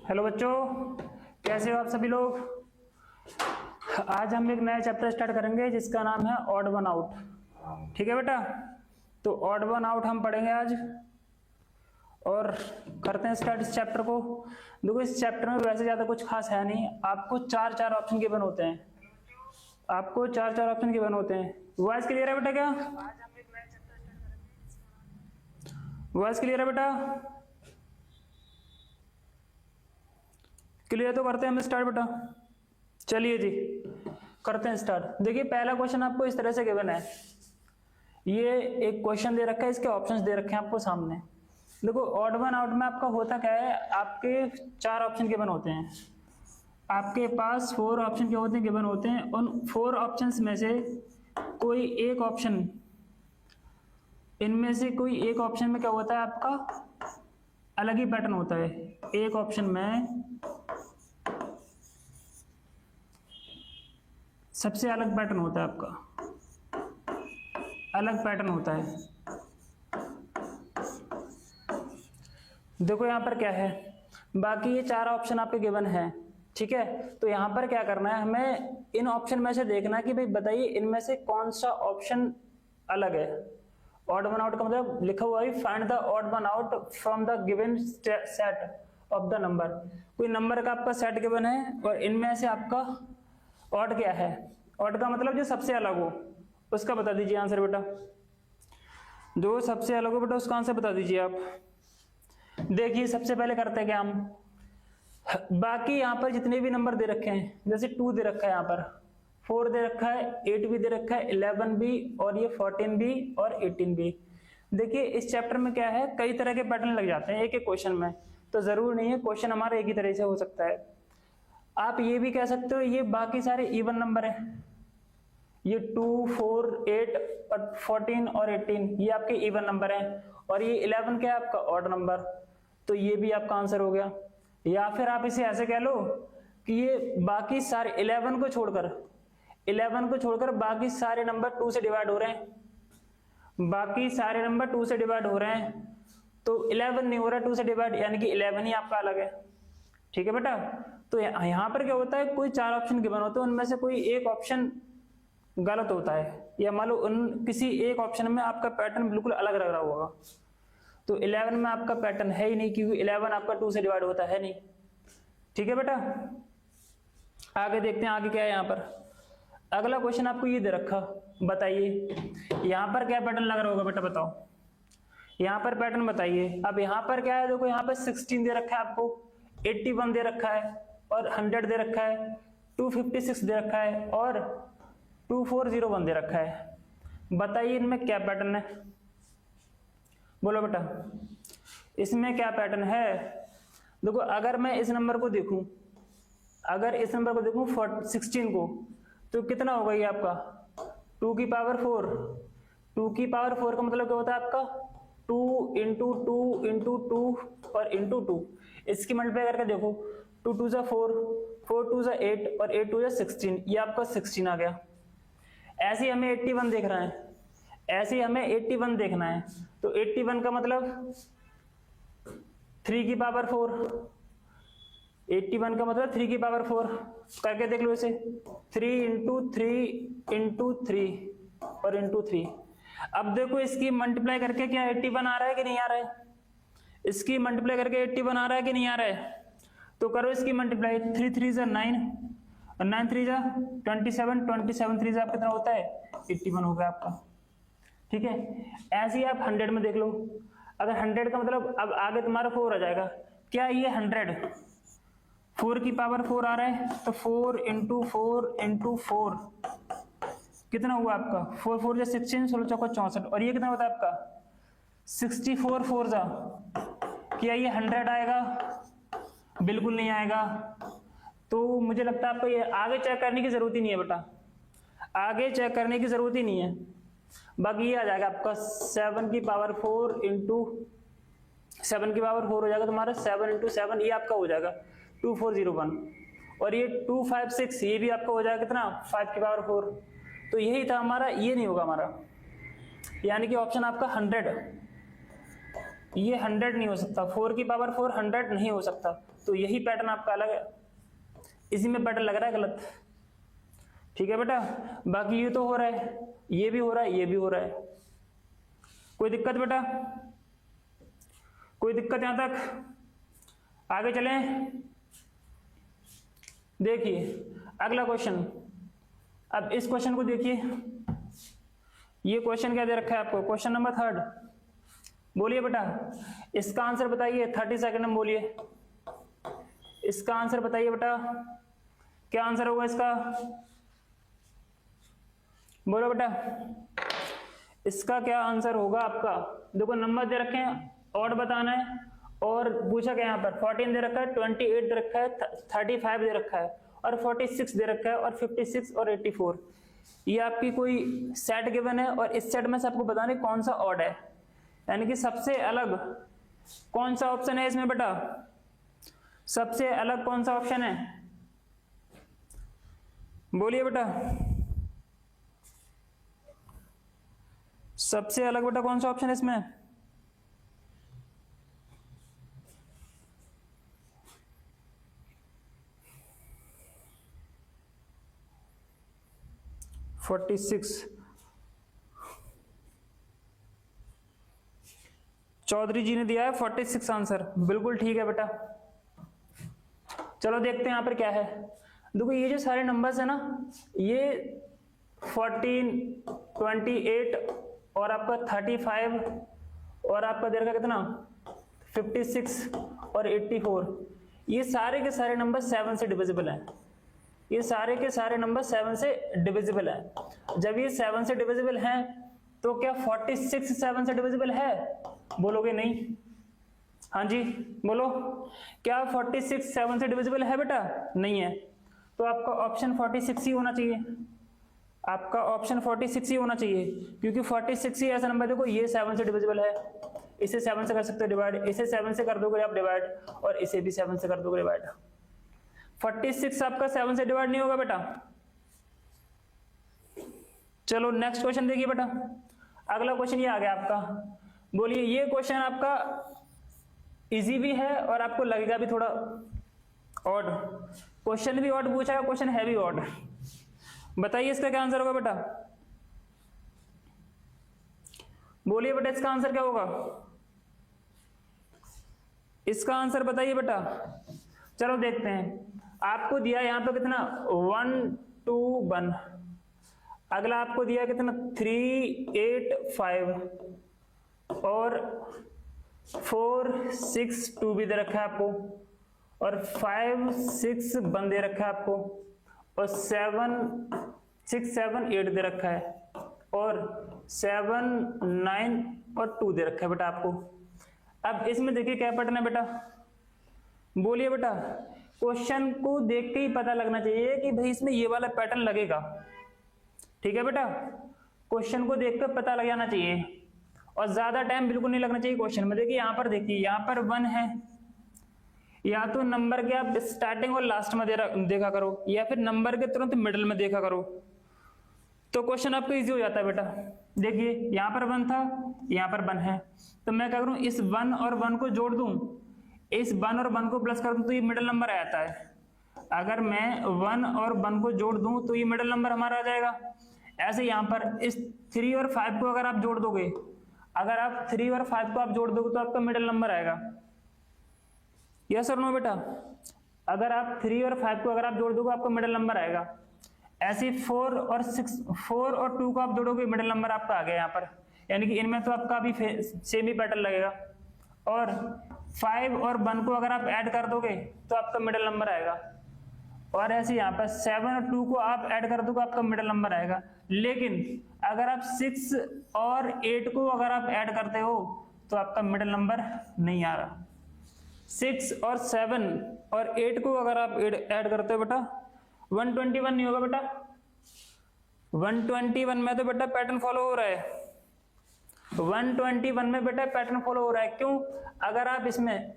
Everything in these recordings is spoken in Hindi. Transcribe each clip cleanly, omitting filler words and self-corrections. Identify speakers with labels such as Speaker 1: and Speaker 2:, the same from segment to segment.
Speaker 1: हेलो बच्चों, कैसे हो आप सभी लोग। आज हम एक नया चैप्टर स्टार्ट करेंगे जिसका नाम है ऑड वन आउट। ठीक है बेटा, तो ऑड वन आउट हम पढ़ेंगे आज और करते हैं स्टार्ट इस चैप्टर को। देखो, इस चैप्टर में वैसे ज्यादा कुछ खास है नहीं। आपको चार चार ऑप्शन गिवन होते हैं, आपको चार चार ऑप्शन गिवन होते हैं। वॉइस क्लियर है बेटा? क्या वॉइस क्लियर है बेटा? क्लियर तो करते हैं हम स्टार्ट बेटा। चलिए जी, करते हैं स्टार्ट। देखिए, पहला क्वेश्चन आपको इस तरह से गिवन है। ये एक क्वेश्चन दे रखा है, इसके ऑप्शंस दे रखे हैं आपको सामने। देखो, ऑड वन आउट में आपका होता क्या है, आपके चार ऑप्शन गिवन होते हैं। आपके पास 4 ऑप्शन क्या होते हैं, गिवन होते हैं। उन 4 ऑप्शंस में से कोई एक ऑप्शन, इनमें से कोई एक ऑप्शन में क्या होता है, आपका अलग ही पैटर्न होता है। एक ऑप्शन में सबसे अलग पैटर्न होता है, आपका अलग पैटर्न होता है। देखो यहां पर क्या है, बाकी ये 4 ऑप्शन आपके गिवन है। ठीक है, तो यहां पर क्या करना है, हमें इन ऑप्शन में से देखना है कि भाई बताइए इनमें से कौन सा ऑप्शन अलग है। ऑड वन आउट का मतलब लिखा हुआ है find the odd one out from the given set of the number. कोई नंबर का आपका सेट गिवन है और इनमें से आपका ऑड क्या है। ऑड का मतलब जो सबसे अलग हो उसका बता दीजिए आंसर बेटा। जो सबसे अलग हो बेटा उसका आंसर बता दीजिए आप। देखिए, सबसे पहले करते हैं क्या हम, बाकी यहाँ पर जितने भी नंबर दे रखे हैं, जैसे 2 दे रखा है, यहाँ पर 4 दे रखा है, 8 भी दे रखा है, 11 भी, और ये 14 भी और 18 भी। देखिए, इस चैप्टर में क्या है, कई तरह के पैटर्न लग जाते हैं एक एक क्वेश्चन में, तो जरूर नहीं है क्वेश्चन हमारा एक ही तरह से हो सकता है। आप ये भी कह सकते हो ये बाकी सारे इवन नंबर हैं। ये 2, 4, 8 और 14 और 18 ये आपके इवन नंबर हैं, और ये 11 क्या है आपका ऑड नंबर, तो ये भी आपका आंसर हो गया। या फिर आप इसे ऐसे कह लो कि ये बाकी सारे 11 को छोड़कर बाकी सारे नंबर 2 से डिवाइड हो रहे हैं। बाकी सारे नंबर 2 से डिवाइड हो रहे हैं, तो 11 नहीं हो रहा 2 से डिवाइड, यानी कि 11 ही आपका अलग है। ठीक है बेटा, तो यहां पर क्या होता है, कोई 4 ऑप्शन गिवन होते हैं, उनमें से कोई एक ऑप्शन गलत होता है, या मान लो उन किसी एक ऑप्शन में आपका पैटर्न बिल्कुल अलग लग रहा होगा। तो 11 में आपका पैटर्न है ही नहीं, क्योंकि 11 आपका 2 से डिवाइड होता है नहीं। ठीक है बेटा, आगे देखते हैं आगे क्या है। यहाँ पर अगला क्वेश्चन आपको ये दे रखा, बताइए यहाँ पर क्या पैटर्न लग रहा होगा बेटा, बताओ यहाँ पर पैटर्न बताइए। अब यहाँ पर क्या है, देखो यहाँ पर 16 दे रखा है आपको, 81 दे रखा है, और 100 दे रखा है, 256 दे रखा है, और 2401 दे रखा है। बताइए इनमें क्या पैटर्न है, बोलो बेटा इसमें क्या पैटर्न है। देखो, अगर मैं इस नंबर को देखूं, अगर इस नंबर को देखूं 16 को, तो कितना होगा ये आपका 2 की पावर 4। 2 की पावर 4 का मतलब क्या होता है आपका 2 इंटू 2 इंटू 2 और इंटू 2। इसकी मल्टीप्लाई करके देखो, 2 2 जा 4, 4 2 जा 8 और 8 2 जा 16, ये आपका 16 आ गया। ऐसे ही हमें 81 देख रहा है, ऐसे ही हमें 81 देखना है, तो 81 का मतलब 3 की पावर 4, 81 का मतलब 3 की पावर 4 करके देख लो इसे, 3 इंटू 3 इंटू 3 और इंटू 3। अब देखो इसकी मल्टीप्लाई करके क्या 81 आ रहा है कि नहीं आ रहा है, इसकी मल्टीप्लाई करके 81 आ रहा है कि नहीं आ रहा है, तो करो इसकी मल्टीप्लाई। 3 3 जा 9 और 9 3 जा 27, 27 3 जा कितना होता है 81 हो गया आपका। ठीक है, ऐसे ही आप 100 में देख लो, अगर 100 का मतलब अब आगे तुम्हारा 4 आ जाएगा, क्या ये 100 4 की पावर 4 आ रहा है, तो 4 इंटू 4 इंटू 4 कितना हुआ आपका 4 4 जा 16, 16 चौका 64, और ये कितना होता है आपका 64 4 जा। क्या ये 100 आएगा? बिल्कुल नहीं आएगा। तो मुझे लगता है आपको ये आगे चेक करने की जरूरत ही नहीं है बेटा, आगे चेक करने की जरूरत ही नहीं है। बाकी ये आ जाएगा आपका 7 की पावर 4 इंटू 7 की पावर 4 हो जाएगा तुम्हारा 7 इंटू 7, ये आपका हो जाएगा 2401, और ये 256 ये भी आपका हो जाएगा कितना 5 की पावर 4। तो यही था हमारा, ये नहीं होगा हमारा, यानी कि ऑप्शन आपका 100, ये 100 नहीं हो सकता, 4 की पावर 4 100 नहीं हो सकता। तो यही पैटर्न आपका अलग है, इसी में पैटर्न लग रहा है गलत। ठीक है बेटा, बाकी ये तो हो रहा है, ये भी हो रहा है, ये भी हो रहा है। कोई दिक्कत बेटा? कोई दिक्कत यहां तक? आगे चलें। देखिए अगला क्वेश्चन। अब इस क्वेश्चन को देखिए, ये क्वेश्चन क्या दे रखा है आपको? Question number 3। बोलिए बेटा, इसका आंसर बताइए। 30 सेकंड में बोलिए, इसका आंसर बताइए बेटा, क्या आंसर होगा इसका? बोलो बेटा, इसका क्या आंसर होगा आपका? देखो नंबर दे रखे हैं, ऑड बताना है, और पूछा क्या यहाँ पर 14 दे रखा है, 28 दे रखा है, 35 दे रखा है, और 46 दे रखा है, और 56 और 84। ये आपकी कोई सेट गिवन है, और इस सेट में से आपको बताना है कौन सा ऑड है, यानी कि सबसे अलग कौन सा ऑप्शन है इसमें बेटा? सबसे अलग कौन सा ऑप्शन है? बोलिए बेटा, सबसे अलग बेटा कौन सा ऑप्शन है इसमें? चौधरी जी ने दिया है 46 आंसर, बिल्कुल ठीक है बेटा। चलो देखते हैं यहाँ पर क्या है। देखो ये जो सारे नंबर्स है ना, ये 14, 28 और आपका 35 और आपका दे रखा कितना 56 और 84, ये सारे के सारे नंबर 7 से डिविजिबल हैं। ये सारे के सारे नंबर 7 से डिविजिबल हैं। जब ये 7 से डिविजिबल हैं तो क्या 46 7 से डिविजिबल है? बोलोगे नहीं? हाँ जी बोलो, क्या 46 7 से डिविजिबल है बेटा? नहीं है। तो आपका ऑप्शन 46 ही होना चाहिए, आपका ऑप्शन 46 ही होना चाहिए, क्योंकि 46 ही ऐसा नंबर, देखो ये 7 से डिविजिबल है, इसे 7 से कर सकते हो डिवाइड, इसे 7 से कर दोगे आप डिवाइड, और इसे भी 7 से कर दोगे डिवाइड। 46 आपका 7 से डिवाइड नहीं होगा बेटा। चलो नेक्स्ट क्वेश्चन देखिए बेटा, अगला क्वेश्चन ये आ गया आपका। बोलिए, ये क्वेश्चन आपका इजी भी है और आपको लगेगा भी थोड़ा ऑड। क्वेश्चन भी ऑड पूछा है, क्वेश्चन है भी ऑड। बताइए इसका क्या आंसर होगा बेटा? बोलिए बेटा, इसका आंसर क्या होगा? इसका आंसर बताइए बेटा। चलो देखते हैं। आपको दिया यहां पे कितना 1 2 1, अगला आपको दिया कितना 3 8 5 और 4 6 2 भी दे रखा है आपको, और 5 6 1 दे रखा है आपको, और 7 6 7 8 दे रखा है, और 7 9 और 2 दे रखा है बेटा आपको। अब इसमें देखिए क्या पैटर्न है बेटा, बोलिए बेटा। क्वेश्चन को देख के ही पता लगना चाहिए कि भाई इसमें ये वाला पैटर्न लगेगा, ठीक है बेटा। क्वेश्चन को देख कर पता लग जाना चाहिए, और ज्यादा टाइम बिल्कुल नहीं लगना चाहिए क्वेश्चन में। देखिए यहाँ पर, देखिए यहाँ पर 1 है, या तो नंबर के आप स्टार्टिंग और लास्ट में देखा करो, या फिर नंबर के तुरंत मिडिल में देखा करो, तो क्वेश्चन आपको इजी हो जाता है बेटा। देखिए यहाँ पर 1 था, यहाँ पर 1 है, तो मैं क्या करूं, इस 1 और 1 को जोड़ दूं, इस 1 और 1 को प्लस कर दूं तो ये मिडिल नंबर आ जाता है। अगर मैं 1 और 1 को जोड़ दूं तो ये मिडिल नंबर हमारा आ जाएगा। ऐसे यहाँ पर इस 3 और 5 को अगर आप जोड़ दोगे, अगर आप 3 और 5 को आप जोड़ दोगे तो आपका मिडिल नंबर आएगा। यस और नो बेटा? अगर आप 3 और 5 को अगर आप जोड़ दोगे आपका मिडिल नंबर आएगा। ऐसे 4 और 2 को आप जोड़ोगे, मिडिल नंबर आपका आ गया यहाँ पर, यानी कि इनमें तो आपका भी सेम ही पैटर्न लगेगा। और 5 और 1 को अगर आप ऐड कर दोगे तो आपका मिडिल नंबर आएगा। और ऐसे यहाँ पर 7 और 2 को आप ऐड कर दोगे आपका मिडिल नंबर आएगा। लेकिन अगर आप 6 और 8 को अगर आप ऐड करते हो तो आपका मिडिल नंबर नहीं आ रहा। 6 और 7 और 8 को अगर आप ऐड करते हो बेटा 121 नहीं होगा बेटा। 121 में तो बेटा पैटर्न फॉलो हो रहा है, 121 में बेटा पैटर्न फॉलो हो रहा है। क्यों? अगर आप इसमें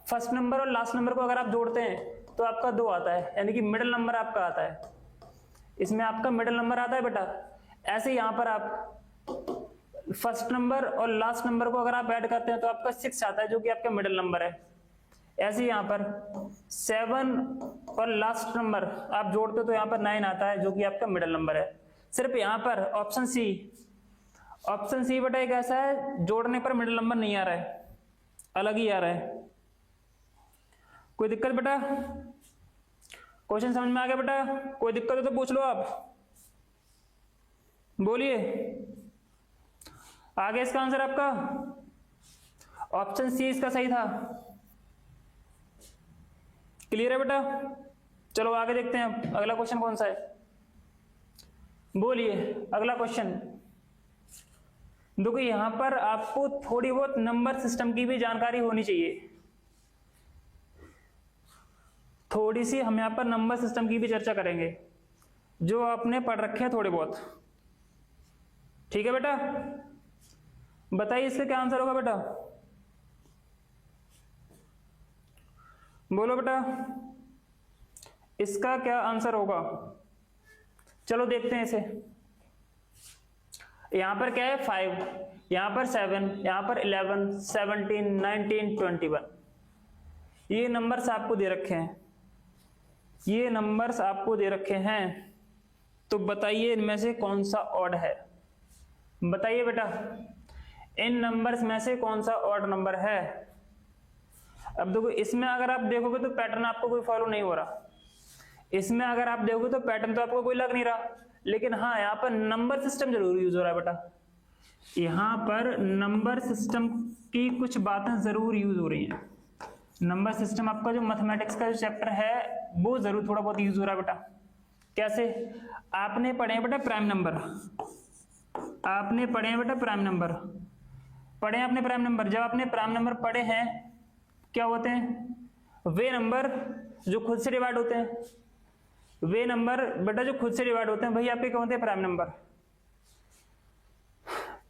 Speaker 1: फर्स्ट नंबर और लास्ट नंबर को अगर आप जोड़ते हैं तो आपका 2 आता है, यानी कि मिडिल नंबर आपका आता है, इसमें आपका मिडिल नंबर आता है बेटा। ऐसे यहाँ पर आप फर्स्ट नंबर और लास्ट नंबर को अगर आप ऐड करते हैं तो आपका 6 आता है, जो कि आपका मिडिल नंबर है। ऐसे यहाँ पर 7 और लास्ट नंबर आप जोड़ते हो तो यहाँ पर 9 आता है, जो कि आपका मिडिल नंबर है। सिर्फ यहाँ पर ऑप्शन सी बेटा एक ऐसा है जोड़ने पर मिडिल नंबर नहीं आ रहा है, अलग ही आ रहा है। कोई दिक्कत बेटा? क्वेश्चन समझ में आ गया बेटा? कोई दिक्कत है तो पूछ लो आप, बोलिए। आगे इसका आंसर आपका ऑप्शन सी इसका सही था। क्लियर है बेटा? चलो आगे देखते हैं अगला क्वेश्चन कौन सा है, बोलिए अगला क्वेश्चन। देखो यहां पर आपको थोड़ी बहुत नंबर सिस्टम की भी जानकारी होनी चाहिए, थोड़ी सी हम यहां पर नंबर सिस्टम की भी चर्चा करेंगे, जो आपने पढ़ रखे हैं थोड़े बहुत। ठीक है बेटा? बताइए इसका क्या आंसर होगा बेटा, बोलो बेटा इसका क्या आंसर होगा। चलो देखते हैं इसे। यहां पर क्या है 5, यहां पर 7, यहां पर 11, 17, 19, 21। ये नंबर्स आपको दे रखे हैं, ये नंबर्स आपको दे रखे हैं, तो बताइए इनमें से कौन सा ऑड है। बताइए बेटा इन नंबर्स में से कौन सा ऑड नंबर है। अब देखो इसमें अगर आप देखोगे तो पैटर्न आपको कोई फॉलो नहीं हो रहा, इसमें अगर आप देखोगे तो पैटर्न तो आपको कोई लग नहीं रहा, लेकिन हाँ यहाँ पर नंबर सिस्टम जरूर यूज हो रहा है बेटा, यहाँ पर नंबर सिस्टम की कुछ बातें जरूर यूज हो रही हैं। नंबर सिस्टम आपका जो मैथमेटिक्स का जो चैप्टर है वो जरूर थोड़ा बहुत यूज हो रहा है बेटा। कैसे? आपने पढ़े हैं बेटा प्राइम नंबर, आपने पढ़े हैं बेटा प्राइम नंबर, पढ़े हैं आपने प्राइम नंबर। जब आपने प्राइम नंबर पढ़े हैं क्या होते हैं, वे नंबर जो खुद से डिवाइड होते हैं, वे नंबर बेटा जो खुद से डिवाइड होते हैं, भाई आपके क्या होते हैं प्राइम नंबर।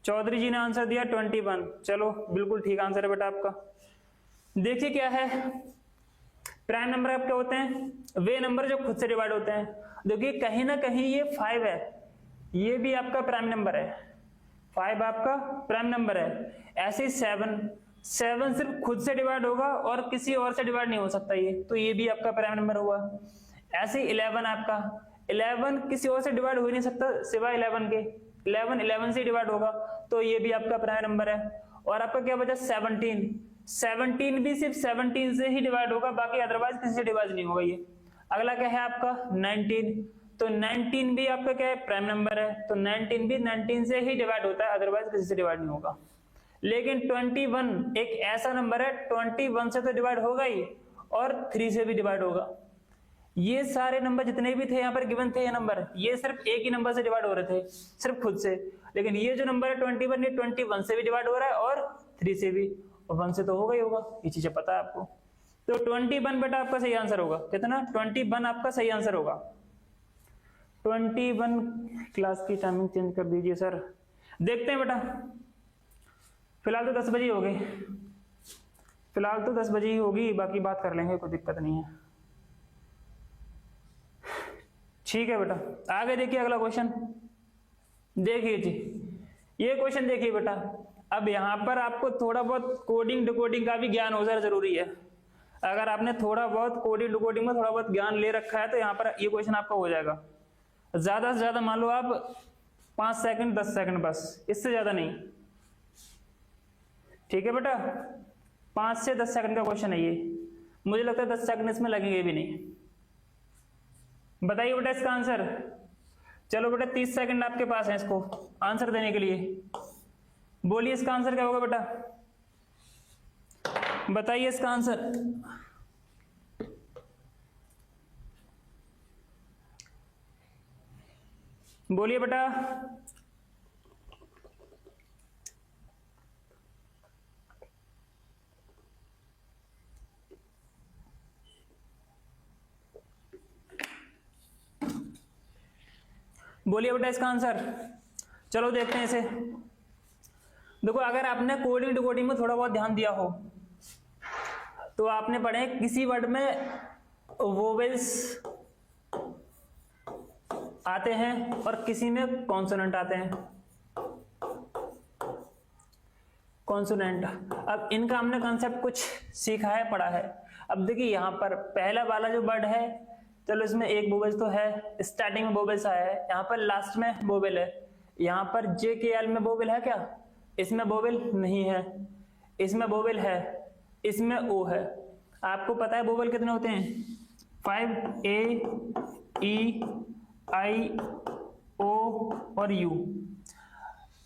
Speaker 1: चौधरी जी ने आंसर दिया 21, चलो बिल्कुल ठीक आंसर है बेटा आपका। देखिए क्या है प्राइम नंबर आप क्या होते हैं, वे नंबर जो खुद से डिवाइड होते हैं। देखिए कहीं ना कहीं ये 5 है, ये भी आपका प्राइम नंबर है, 5 आपका प्राइम नंबर है। ऐसे 7 सिर्फ खुद से डिवाइड होगा और किसी और से डिवाइड नहीं हो सकता ये, तो ये भी आपका प्राइम नंबर हुआ। ऐसे 11 आपका, 11 किसी और से डिवाइड हो ही नहीं सकता सिवाय 11 के, 11 से डिवाइड होगा, तो ये भी आपका प्राइम नंबर है। और आपका क्या बचा 17 भी सिर्फ 17 से ही डिवाइड होगा, बाकी अदरवाइज किसी से डिवाइड नहीं होगा ये। अगला क्या है आपका 19, तो 19 भी आपका क्या है प्राइम नंबर है, तो 19 भी 19 से ही डिवाइड होता है, अदरवाइज किसी से डिवाइड नहीं होगा। लेकिन 21 एक ऐसा नंबर है 21 से तो डिवाइड होगा ही और 3 से भी डिवाइड होगा। ये सारे नंबर जितने भी थे यहाँ पर गिवन थे, ये नंबर ये सिर्फ एक ही नंबर से डिवाइड हो रहे थे, सिर्फ खुद से। लेकिन ये जो नंबर है 21, ये 21 से भी डिवाइड हो रहा है और 3 से भी, और 1 से तो होगा ही होगा, ये चीजें पता है आपको। तो 21 बेटा आपका सही आंसर होगा। कितना? 21 आपका सही आंसर होगा। 21 क्लास की टाइमिंग चेंज कर दीजिए सर। देखते हैं बेटा, फिलहाल तो 10 बजे हो गई, फिलहाल तो 10 बजे ही होगी, बाकी बात कर लेंगे, कोई दिक्कत नहीं है। ठीक है बेटा, आगे देखिए अगला क्वेश्चन। देखिए जी ये क्वेश्चन देखिए बेटा, अब यहां पर आपको थोड़ा बहुत कोडिंग डिकोडिंग का भी ज्ञान हो जाना जरूरी है। अगर आपने थोड़ा बहुत कोडिंग डिकोडिंग में थोड़ा बहुत ज्ञान ले रखा है तो यहाँ पर ये क्वेश्चन आपका हो जाएगा। ज्यादा से ज्यादा मान लो आप 5 सेकंड 10 सेकंड, बस इससे ज्यादा नहीं। ठीक है बेटा, 5 से 10 सेकंड का क्वेश्चन है ये, मुझे लगता है 10 सेकंड इसमें लगेंगे भी नहीं। बताइए बेटा इसका आंसर। चलो बेटा 30 सेकंड आपके पास है इसको आंसर देने के लिए। बोलिए इसका आंसर क्या होगा बेटा, बताइए इसका आंसर। बोलिए बेटा। बोलिए बेटा इसका आंसर। चलो देखते हैं इसे। देखो अगर आपने कोडिंग डिकोडिंग में थोड़ा बहुत ध्यान दिया हो तो आपने पढ़े किसी वर्ड में वोवेल्स आते हैं और किसी में कॉन्सोनेंट आते हैं। कॉन्सोनेंट, अब इनका हमने कॉन्सेप्ट कुछ सीखा है, पढ़ा है। अब देखिए यहाँ पर पहला वाला जो वर्ड है, चलो इसमें एक वोवेल तो है, स्टार्टिंग में वोवेल्स आया है, यहाँ पर लास्ट में वोवेल है। यहाँ पर JKL में वोवेल है क्या? इसमें वोवेल नहीं है, इसमें वोवेल है, इसमें O है। आपको पता है वोवेल कितने होते हैं? 5 A E I O और U।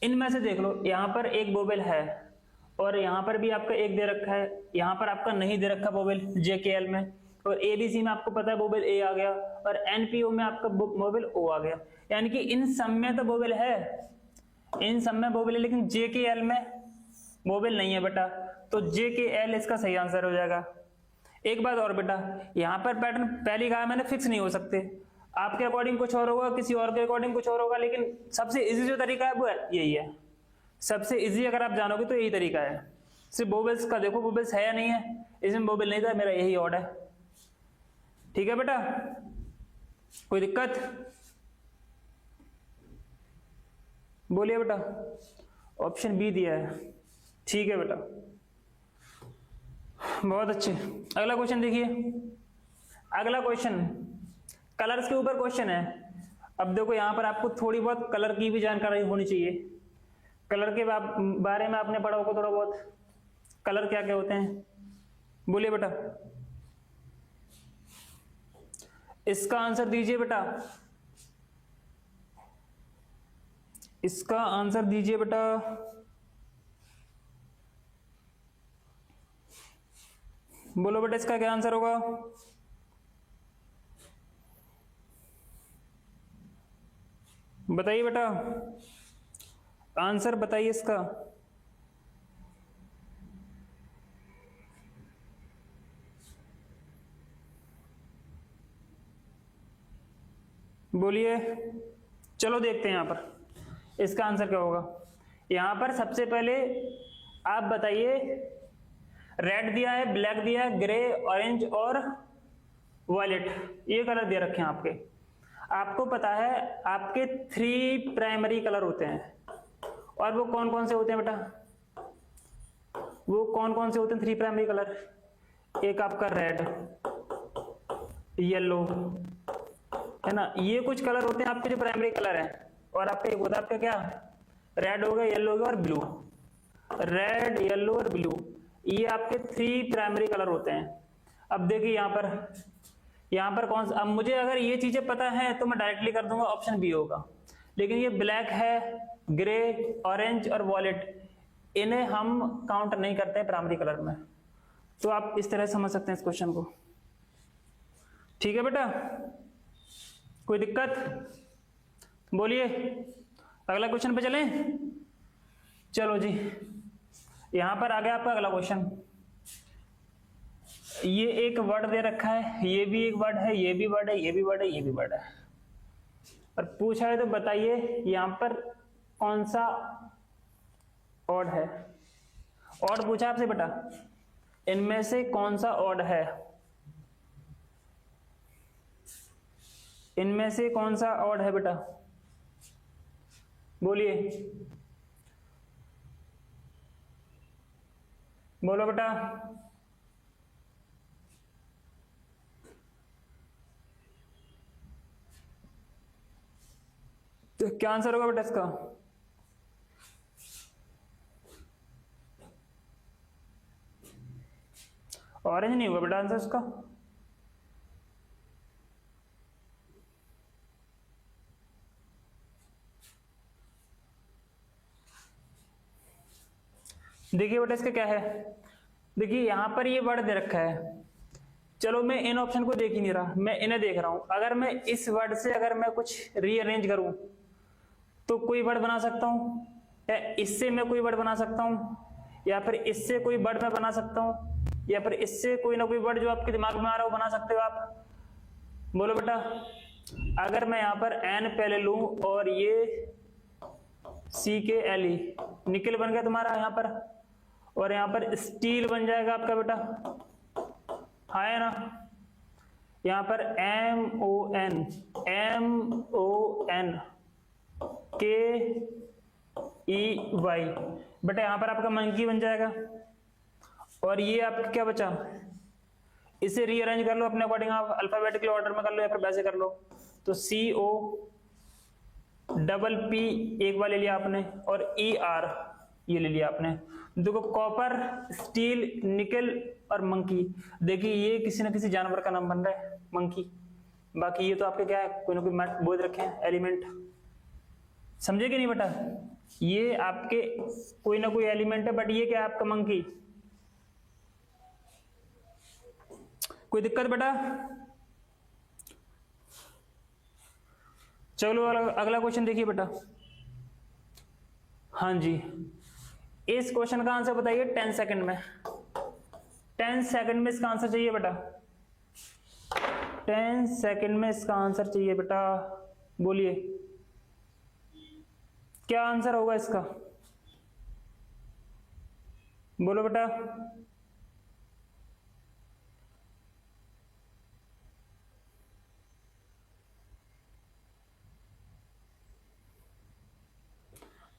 Speaker 1: इनमें से देख लो, यहाँ पर एक वोवेल है और यहाँ पर भी आपका एक दे रखा है, यहाँ पर आपका नहीं दे रखा वोवेल JKL में, और ABC में आपको पता है वोवेल A आ गया, और NPO में आपका वोवेल O आ गया। यानी कि इन सब में तो वोवेल है, इन सब में वोवेल है, लेकिन JKL में वोवेल नहीं है बेटा, तो JKL इसका सही आंसर हो जाएगा। एक बात और बेटा, यहाँ पर पैटर्न पहली कहा मैंने फिक्स नहीं हो सकते, आपके अकॉर्डिंग कुछ और होगा, किसी और के अकॉर्डिंग कुछ और होगा, लेकिन सबसे इजी जो तरीका है वो यही है। सबसे इजी अगर आप जानोगे तो यही तरीका है। सिर्फ वोवेल्स का देखो, वोवेल्स है या नहीं है, इसमें वोवेल नहीं था, मेरा यही ऑड है। ठीक है बेटा, कोई दिक्कत? बोलिए बेटा। ऑप्शन बी दिया है, ठीक है बेटा, बहुत अच्छे। अगला क्वेश्चन देखिए, अगला क्वेश्चन कलर्स के ऊपर क्वेश्चन है। अब देखो यहाँ पर आपको थोड़ी बहुत कलर की भी जानकारी होनी चाहिए। कलर के बारे में आपने पढ़ा होगा थोड़ा बहुत, कलर क्या क्या होते हैं, बोलिए बेटा। इसका आंसर दीजिए बेटा, इसका आंसर दीजिए बेटा। बोलो बेटा, इसका क्या आंसर होगा? बताइए बेटा, आंसर बताइए इसका। बोलिए, चलो देखते हैं यहाँ पर इसका आंसर क्या होगा। यहाँ पर सबसे पहले आप बताइए, रेड दिया है, ब्लैक दिया है, ग्रे, ऑरेंज और वायलेट, ये कलर दे रखे हैं आपके। आपको पता है आपके 3 प्राइमरी कलर होते हैं, और वो कौन कौन से होते हैं बेटा? वो कौन कौन से होते हैं 3 प्राइमरी कलर? एक आपका रेड, येलो, है ना, ये कुछ कलर होते हैं आपके जो प्राइमरी कलर हैं। और आपका एक होता है आपका क्या? रेड हो गया, येलो हो गया और ब्लू। रेड, येलो और ब्लू, ये आपके 3 प्राइमरी कलर होते हैं। अब देखिए यहाँ पर कौन सा, अब मुझे अगर ये चीजें पता है तो मैं डायरेक्टली कर दूंगा ऑप्शन बी होगा, लेकिन ये ब्लैक है, ग्रे, ऑरेंज और वॉयलेट, इन्हें हम काउंट नहीं करते हैं प्राइमरी कलर में। तो आप इस तरह समझ सकते हैं इस क्वेश्चन को। ठीक है बेटा, कोई दिक्कत? बोलिए, अगला क्वेश्चन पे चलें। चलो जी, यहां पर आ गया आपका अगला क्वेश्चन। ये एक वर्ड दे रखा है, ये भी एक वर्ड है, ये भी वर्ड है, ये भी वर्ड है, ये भी वर्ड है, और पूछा है तो बताइए यहां पर कौन सा ऑड है। ऑड पूछा आपसे बेटा, इनमें से कौन सा ऑड है, इनमें से कौन सा ऑड है बेटा? बोलिए, बोलो बेटा। तो क्या आंसर होगा बेटा इसका? ऑरेंज नहीं होगा बेटा आंसर इसका। देखिए बेटा इसका क्या है, देखिए यहां पर ये वर्ड दे रखा है। चलो मैं इन ऑप्शन को देख ही नहीं रहा, मैं इन्हें देख रहा हूं। अगर मैं इस वर्ड से अगर मैं कुछ रीअरेंज करूं तो कोई वर्ड बना सकता हूं, या इससे मैं कोई वर्ड बना सकता हूं, या फिर इससे कोई वर्ड मैं बना सकता हूं, या फिर इससे कोई ना कोई वर्ड जो आपके दिमाग में आ रहा हो बना सकते हो आप। बोलो बेटा। अगर मैं यहाँ पर एन पहले लूं और ये CKLE, निकल बन गया तुम्हारा यहाँ पर, और यहाँ पर स्टील बन जाएगा आपका बेटा, हाँ है ना। यहाँ पर MON KEY, बेटा यहाँ पर आपका मंकी बन जाएगा। और ये आपका क्या बचा? इसे रीअरेंज कर लो अपने अकॉर्डिंग, आप अल्फाबेटिकल ऑर्डर में कर लो या फिर वैसे कर लो। तो CO डबल P एक बार ले लिया आपने, और ER ये ले लिया आपने। देखो कॉपर, स्टील, निकल और मंकी, देखिए ये किसी ना किसी जानवर का नाम बन रहा है मंकी। बाकी ये तो आपके क्या है, कोई ना कोई बोल रखे हैं एलिमेंट, समझे कि नहीं बेटा? ये आपके कोई ना कोई एलिमेंट है, बट ये क्या है आपका मंकी। कोई दिक्कत बेटा? चलो अगला क्वेश्चन देखिए बेटा। हाँ जी, इस क्वेश्चन का आंसर बताइए 10 सेकंड में। 10 सेकंड में इसका आंसर चाहिए बेटा, 10 सेकंड में इसका आंसर चाहिए बेटा। बोलिए क्या आंसर होगा इसका, बोलो बेटा।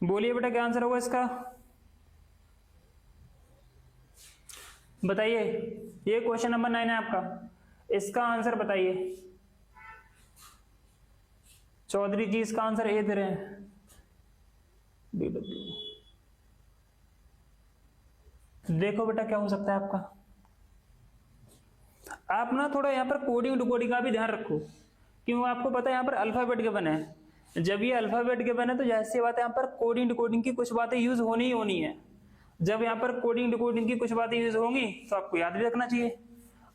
Speaker 1: बोलिए बेटा क्या आंसर होगा इसका, बताइए। ये क्वेश्चन नंबर 9 है आपका, इसका आंसर बताइए। चौधरी जी इसका आंसर ए दे रहे हैं, DW। देखो बेटा क्या हो सकता है आपका, आप ना थोड़ा यहाँ पर कोडिंग डिकोडिंग का भी ध्यान रखो, क्यों आपको पता है यहाँ पर अल्फाबेट के बने हैं। जब ये अल्फाबेट के बने तो जैसी बात है यहाँ पर कोडिंग डिकोडिंग की कुछ बातें यूज होनी ही होनी है। जब यहाँ पर कोडिंग डिकोडिंग की कुछ बातें यूज होंगी तो आपको याद भी रखना चाहिए।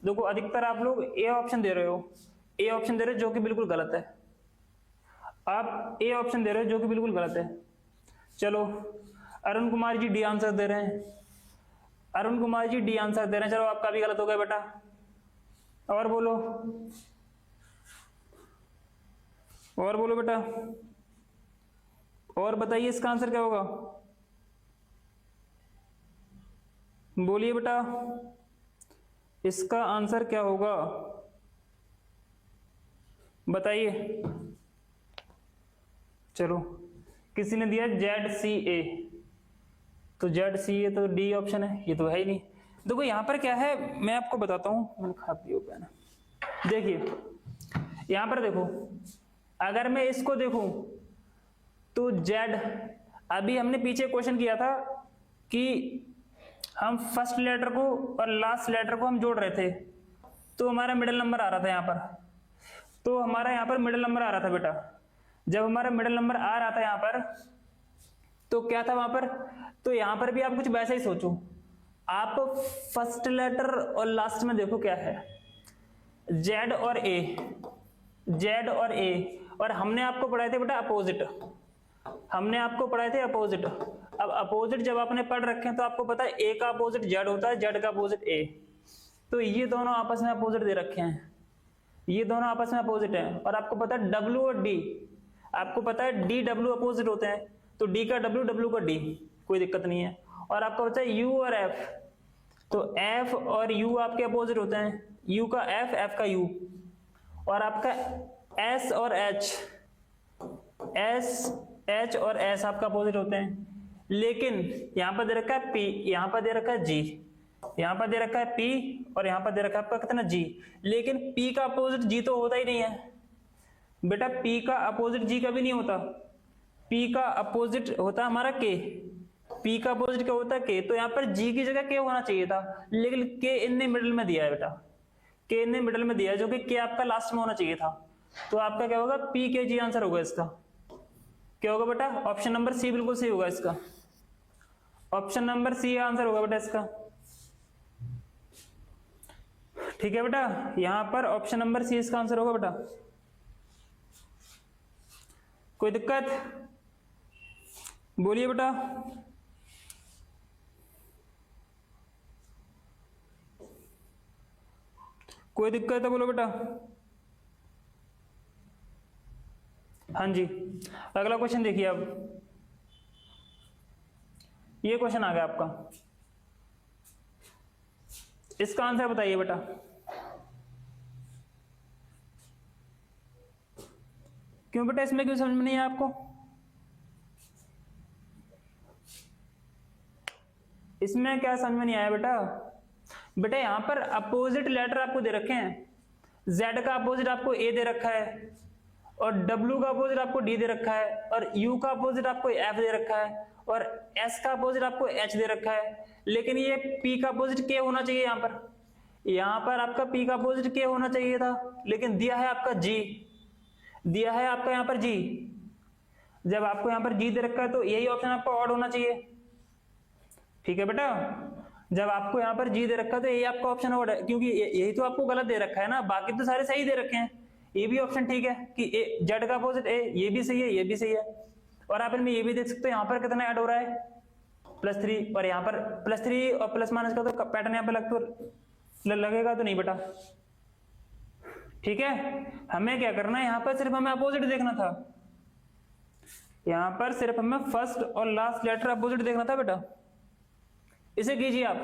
Speaker 1: देखो अधिकतर आप लोग ए ऑप्शन दे रहे हो, ए ऑप्शन दे रहे हो जो कि बिल्कुल गलत है। आप ए ऑप्शन दे रहे हो जो कि बिल्कुल गलत है। चलो अरुण कुमार जी डी आंसर दे रहे हैं, अरुण कुमार जी डी आंसर दे रहे हैं। चलो आपका भी गलत हो गया बेटा, और बोलो, और बोलो बेटा, और बताइए इसका आंसर क्या होगा, बोलिए बेटा इसका आंसर क्या होगा, बताइए। चलो किसी ने दिया ZCA, तो ZCA तो डी ऑप्शन है, ये तो है ही नहीं। देखो यहां पर क्या है मैं आपको बताता हूं, मैंने खा पियो पेन। देखिए यहां पर देखो, अगर मैं इसको देखूं तो Z, अभी हमने पीछे क्वेश्चन किया था कि हम फर्स्ट लेटर को और लास्ट लेटर को हम जोड़ रहे थे, तो हमारा मिडिल नंबर आ रहा था यहाँ पर। तो हमारा यहाँ पर मिडिल नंबर आ रहा था बेटा। जब हमारा मिडिल नंबर आ रहा था यहाँ पर, तो क्या था वहां पर, तो यहाँ पर भी आप कुछ वैसा ही सोचो। आप फर्स्ट लेटर और लास्ट में देखो क्या है, Z और A, Z और A। और हमने आपको पढ़ाए थे बेटा अपोजिट, हमने आपको पढ़ाए थे अपोजिट। अब अपोजिट जब आपने पढ़ रखे हैं तो आपको पता है A का अपोजिट Z होता है, Z का अपोजिट A। तो ये दोनों आपस में अपोजिट दे रखे हैं, ये दोनों आपस में अपोजिट हैं। और आपको पता है W और D, आपको पता है D W अपोजिट होते हैं, तो D का W, W का D, कोई दिक्कत नहीं है। और आपको पता है U और F, तो F और U आपके अपोजिट होते हैं, U का F, F का U। और आपका S और H, H और S आपका अपोजिट होते हैं। लेकिन यहां पर दे रखा है P, यहां पर दे रखा है G, यहां पर दे रखा है P, और यहां पर दे रखा है आपका कितना G। लेकिन P का अपोजिट G तो होता ही नहीं है बेटा, P का अपोजिट G का भी नहीं होता। P का अपोजिट होता हमारा K, P का अपोजिट क्या होता है K। तो यहाँ पर G की जगह K होना चाहिए था, लेकिन K इनने मिडिल में दिया है बेटा, K इनने मिडिल में दिया है, जो कि K आपका लास्ट में होना चाहिए था। तो आपका क्या होगा, PKG आंसर होगा इसका। क्या होगा बेटा, ऑप्शन नंबर सी बिल्कुल सही होगा इसका, ऑप्शन नंबर सी आंसर होगा बेटा इसका। ठीक है बेटा, यहां पर ऑप्शन नंबर सी इसका आंसर होगा बेटा। कोई दिक्कत, बोलिए बेटा। कोई दिक्कत है बोलो बेटा। हाँ जी, अगला क्वेश्चन देखिए। अब ये क्वेश्चन आ गया आपका, इसका आंसर बताइए बेटा। क्यों बेटा, इसमें क्यों समझ में नहीं है आपको, इसमें क्या समझ में नहीं आया बेटा? बेटा यहाँ पर अपोजिट लेटर आपको दे रखे हैं, Z का अपोजिट आपको A दे रखा है, और W का अपोजिट आपको D दे रखा है, और U का अपोजिट आपको F दे रखा है, और S का अपोजिट आपको H दे रखा है। लेकिन ये P का अपोजिट K होना चाहिए यहाँ पर आपका P का अपोजिट K होना चाहिए था, लेकिन दिया है आपका G, दिया है आपका यहाँ पर G। जब आपको यहाँ पर G दे रखा है तो यही ऑप्शन आपका ऑड होना चाहिए, ठीक है बेटा। जब आपको यहाँ पर G दे रखा है तो यही आपका ऑप्शन ऑड है, क्योंकि यही तो आपको गलत दे रखा है ना, बाकी तो सारे सही दे रखे हैं। ये भी ऑप्शन ठीक है कि Z का अपोजिट A, ये भी सही है, ये भी सही है। और आप इनमें ये भी देख सकते हो यहाँ पर कितना ऐड हो रहा है, +3, और यहाँ पर +3 और प्लस माइनस का तो पैटर्न यहाँ पर लगेगा तो नहीं बेटा, ठीक है। हमें क्या करना है, यहाँ पर सिर्फ हमें अपोजिट देखना था, यहाँ पर सिर्फ हमें फर्स्ट और लास्ट लेटर अपोजिट देखना था बेटा। इसे कीजिए आप,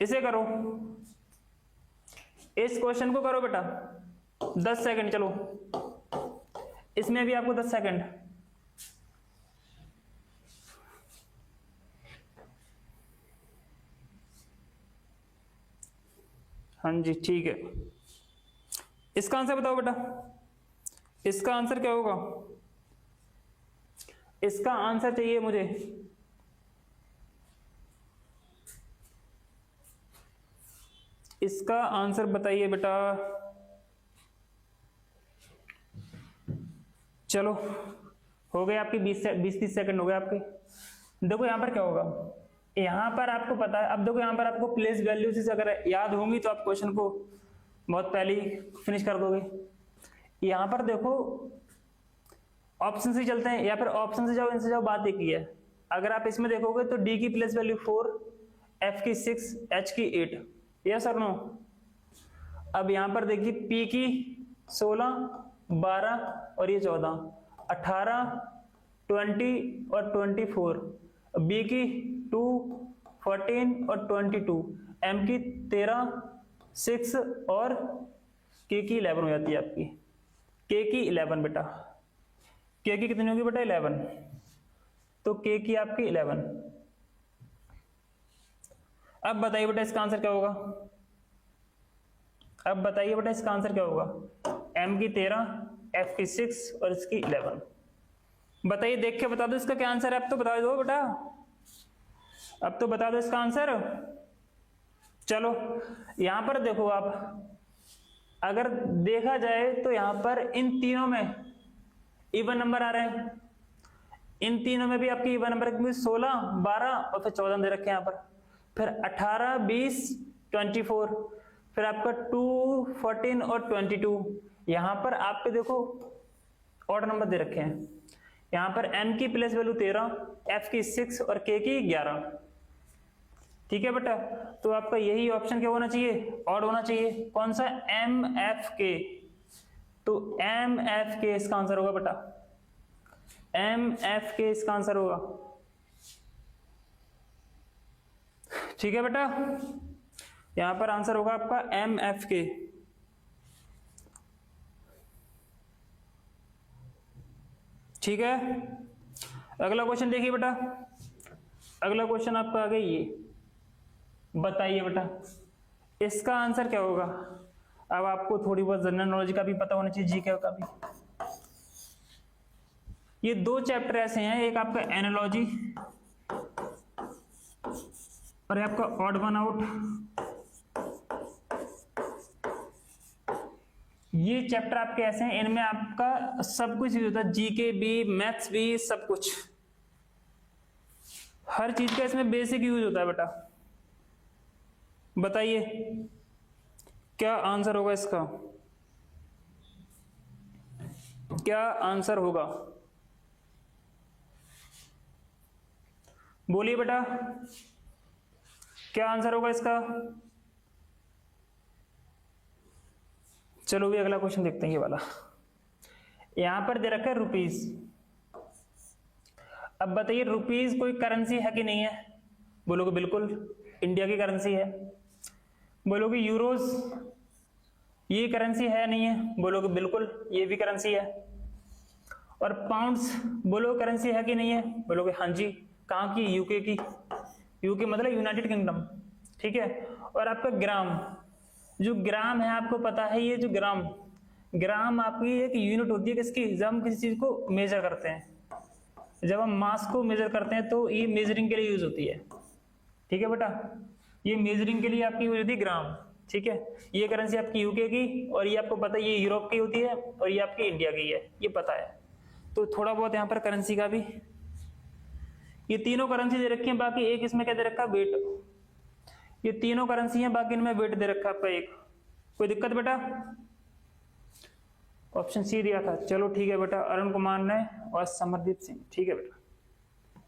Speaker 1: इसे करो, इस क्वेश्चन को करो बेटा। 10 सेकंड, चलो इसमें भी आपको 10 सेकंड। हाँ जी ठीक है, इसका आंसर बताओ बेटा, इसका आंसर क्या होगा? इसका आंसर चाहिए मुझे। इसका आंसर बताइए बेटा। चलो हो गए आपकी 20-30 सेकंड हो गए आपके। देखो यहाँ पर क्या होगा, यहाँ पर आपको पता है, अब देखो यहाँ पर आपको प्लेस वैल्यू से अगर याद होंगी तो आप क्वेश्चन को बहुत पहले ही फिनिश कर दोगे। यहाँ पर देखो ऑप्शन से चलते हैं, या फिर ऑप्शन से जाओ, इनसे जाओ, बात एक ही है। अगर आप इसमें देखोगे तो D की प्लेस वैल्यू 4, F की 6, H की 8, यस और नो। अब यहां पर देखिए P की 16, 12 और ये 14, 18, 20 और 24, B की 2, 14 और 22, M की 13, 6 और K की 11 हो जाती है आपकी। K की 11 बेटा, K की कितनी होगी बेटा? 11। तो K की आपकी 11। अब बताइए बेटा इसका आंसर क्या होगा? अब बताइए बेटा इसका आंसर क्या होगा? M की 13, F की 6 और इसकी 11। बताइए, देख के बता दो इसका क्या आंसर है। अब तो बता दो बेटा, अब तो बता दो इसका आंसर। चलो यहां पर देखो आप, अगर देखा जाए तो यहां पर इन तीनों में इवन नंबर आ रहे हैं, इन तीनों में भी आपके इवन नंबर 16, 12 और फिर 14 दे रखे हैं यहाँ पर, फिर 18, 20, 24, फिर आपका 2, 14 और 22। यहां पर आपके देखो ऑड नंबर दे रखे हैं। यहां पर M की प्लेस वैल्यू 13, F की 6 और K की 11। ठीक है बेटा, तो आपका यही ऑप्शन क्या होना चाहिए? ऑड होना चाहिए। कौन सा? MFK। तो MFK इसका आंसर होगा बेटा, MFK इसका आंसर होगा। ठीक है बेटा, यहां पर आंसर होगा आपका MFK। ठीक है, अगला क्वेश्चन देखिए बेटा। अगला क्वेश्चन आपका आ गया ये, बताइए बेटा इसका आंसर क्या होगा। अब आपको थोड़ी बहुत जनरल नॉलेज का भी पता होना चाहिए, जीके का भी। ये दो चैप्टर ऐसे हैं, एक आपका एनालॉजी और आपका ऑड वन आउट। ये चैप्टर आपके ऐसे हैं, इनमें आपका सब कुछ यूज होता है, जीके भी, मैथ्स भी, सब कुछ, हर चीज का इसमें बेसिक यूज होता है बेटा। बताइए क्या आंसर होगा इसका, क्या आंसर होगा? बोलिए बेटा, क्या आंसर होगा इसका? चलो भी अगला क्वेश्चन देखते हैं, ये वाला। यहां पर दे रखा है रुपीस। अब बताइए रुपीस कोई करेंसी है कि नहीं है? बोलोगे बिल्कुल इंडिया की करेंसी है। बोलोगे यूरोज ये करेंसी है नहीं है? बोलोगे बिल्कुल ये भी करेंसी है। और पाउंड्स बोलो करेंसी है कि नहीं है? बोलोगे हाँ जी। कहाँ की? यूके की। यूके मतलब यूनाइटेड किंगडम। ठीक है। और आपका ग्राम, जो ग्राम है आपको पता है, ये जो ग्राम आपकी एक यूनिट होती है किसकी, जब हम किसी चीज को मेजर करते हैं, जब हम मास को मेजर करते हैं तो ये मेजरिंग के लिए यूज होती है। ठीक है बेटा, ये मेजरिंग के लिए आपकी यूज होती है ग्राम। ठीक है, ये करेंसी आपकी यूके की, और ये आपको पता है ये यूरोप की होती है, और ये आपकी इंडिया की है, ये पता है। तो थोड़ा बहुत यहाँ पर करेंसी का भी, ये तीनों करेंसी दे रखी है, बाकी एक इसमें क्या दे रखा है, वेट। ये तीनों करेंसी है, बाकी इनमें वेट दे रखा है आपका एक। कोई दिक्कत बेटा? ऑप्शन सी दिया था। चलो ठीक है बेटा, अरुण कुमार ने और समरदीप सिंह। ठीक है बेटा,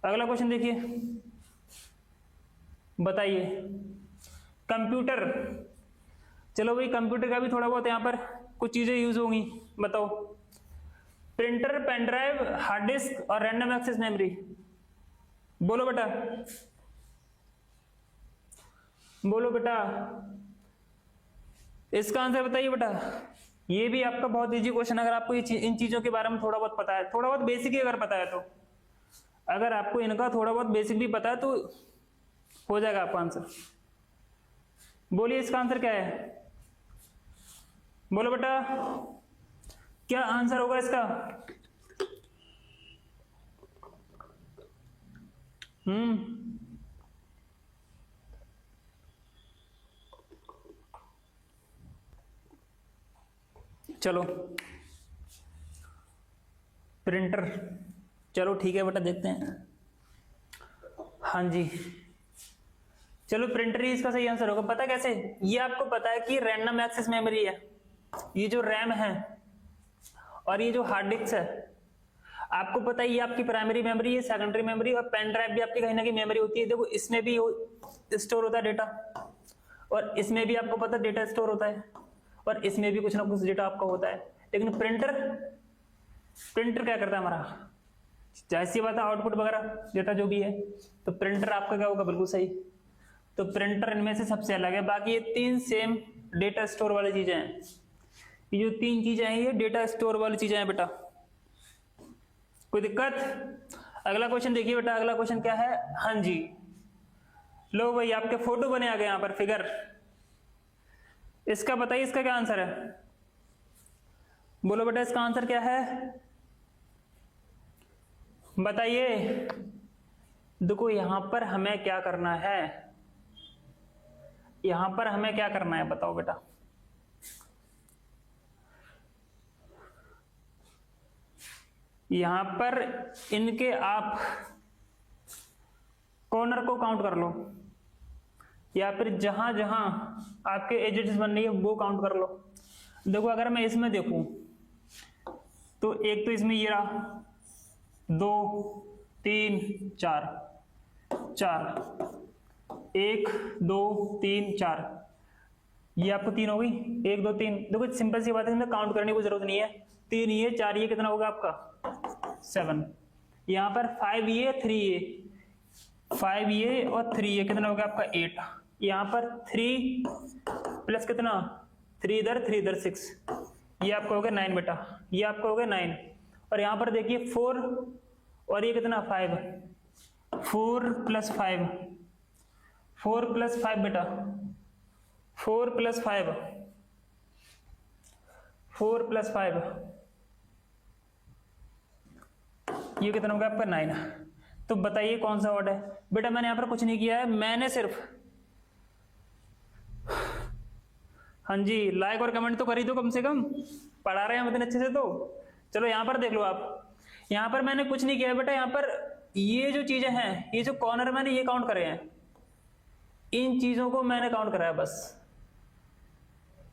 Speaker 1: अगला क्वेश्चन देखिए, बताइए कंप्यूटर। चलो भाई, कंप्यूटर का भी थोड़ा बहुत यहाँ पर कुछ चीजें यूज होंगी, बताओ। Printer, pen drive, hard disk और रैंडम एक्सेस मेमोरी। बोलो बेटा, बोलो बेटा, इसका आंसर बताइए बेटा। ये भी आपका बहुत इजी क्वेश्चन, अगर आपको इन चीजों के बारे में थोड़ा बहुत पता है, थोड़ा बहुत बेसिक ही अगर पता है, तो अगर आपको इनका थोड़ा बहुत बेसिक भी पता है तो हो जाएगा आपका आंसर। बोलिए इसका आंसर क्या है, बोलो बेटा, क्या आंसर होगा इसका? चलो प्रिंटर, चलो ठीक है बेटा, देखते हैं। हाँ जी, चलो प्रिंटर ही इसका सही आंसर होगा। पता कैसे? ये आपको पता है कि रैंडम एक्सेस मेमोरी है, ये जो रैम है और ये जो हार्ड डिस्क है, आपको पता है ये आपकी प्राइमरी मेमोरी है, सेकेंडरी मेमोरी, और पेन ड्राइव भी आपकी कहीं ना कहीं मेमोरी होती है। देखो इसमें भी स्टोर होता है डेटा, और इसमें भी आपको पता है डेटा स्टोर होता है, और इसमें भी कुछ ना कुछ डेटा आपका होता है। लेकिन प्रिंटर क्या करता है हमारा, जाहिर सी बात है, आउटपुट वगैरह डेटा जो भी है, तो प्रिंटर आपका क्या होगा, बिल्कुल सही। तो प्रिंटर इनमें से सबसे अलग है। बाकी ये तीन सेम डेटा स्टोर वाली चीजें हैं, ये जो तीन चीजें हैं ये डेटा स्टोर वाली चीजें हैं बेटा। कोई दिक्कत? अगला क्वेश्चन देखिए बेटा, अगला क्वेश्चन क्या है? हाँ जी, लो भाई आपके फोटो बने आ गए यहाँ पर, फिगर। इसका बताइए, इसका क्या आंसर है? बोलो बेटा, इसका आंसर क्या है, बताइए। देखो यहां पर हमें क्या करना है, यहां पर हमें क्या करना है, बताओ बेटा। यहां पर इनके आप कॉर्नर को काउंट कर लो, या फिर जहां जहां आपके एजेस बन रही है वो काउंट कर लो। देखो अगर मैं इसमें देखूं तो एक तो इसमें ये रहा, 2 3 4, 1 2 3 4, ये आपको 3 हो गई, 1 2 3। देखो सिंपल सी बात है, इसमें काउंट करने की जरूरत नहीं है। 3 ये 4 ये कितना होगा आपका 7। यहाँ पर 5 ये 3 ये 5 ये और 3 ये कितना होगा आपका 8। यहाँ पर 3 प्लस कितना 3 इधर 6, ये आपका हो गया 9 बेटा, ये आपका हो गया 9। और यहाँ पर देखिए 4 और ये कितना 5, 4 प्लस 5, 4 प्लस 5 बेटा, 4 प्लस 5, 4 प्लस 5, ये कितना होगा आपका 9। तो बताइए कौन सा वर्ड है बेटा? मैंने यहाँ पर कुछ नहीं किया है, मैंने सिर्फ, हाँ जी लाइक और कमेंट तो कर ही दो कम से कम, पढ़ा रहे हैं हम इतने अच्छे से। तो चलो यहाँ पर देख लो आप, यहाँ पर मैंने कुछ नहीं किया है बेटा। यहाँ पर ये जो चीजें हैं, ये जो कॉर्नर मैंने ये काउंट करे हैं, इन चीजों को मैंने काउंट करा है बस।